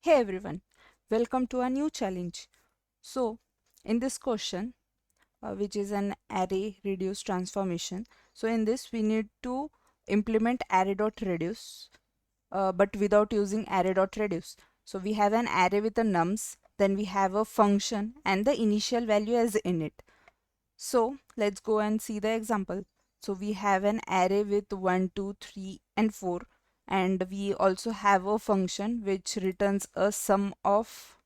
Hey everyone, welcome to a new challenge. So, in this question, which is an array reduce transformation, so in this we need to implement array.reduce but without using array.reduce. So we have an array with the nums, then we have a function and the initial value as init. So let's go and see the example. So we have an array with 1, 2, 3 and 4, and we also have a function which returns a sum of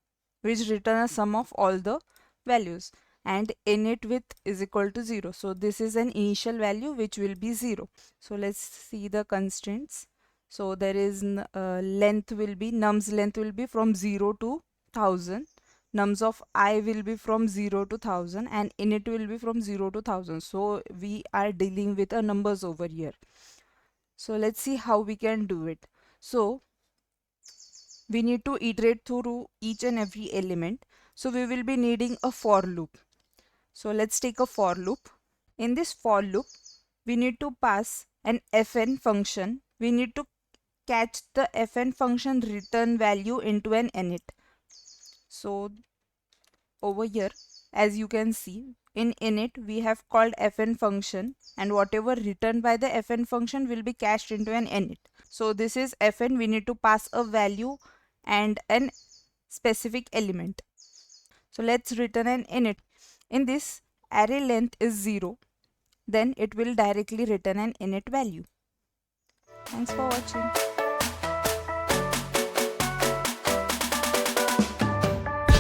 all the values, and init with is equal to 0. So this is an initial value which will be 0. So let's see the constraints. So there is nums length will be from 0 to 1000. Nums of I will be from 0 to 1000 and init will be from 0 to 1000. So we are dealing with a numbers over here. So let's see how we can do it. So we need to iterate through each and every element. So we will be needing a for loop. So let's take a for loop. In this for loop, we need to pass an fn function. We need to catch the fn function return value into an init. So over here, as you can see, in init we have called fn function, and whatever returned by the fn function will be cached into an init. So this is fn. We need to pass a value and an specific element. So let's return an init. In this, array length is 0, then it will directly return an init value. Thanks for watching.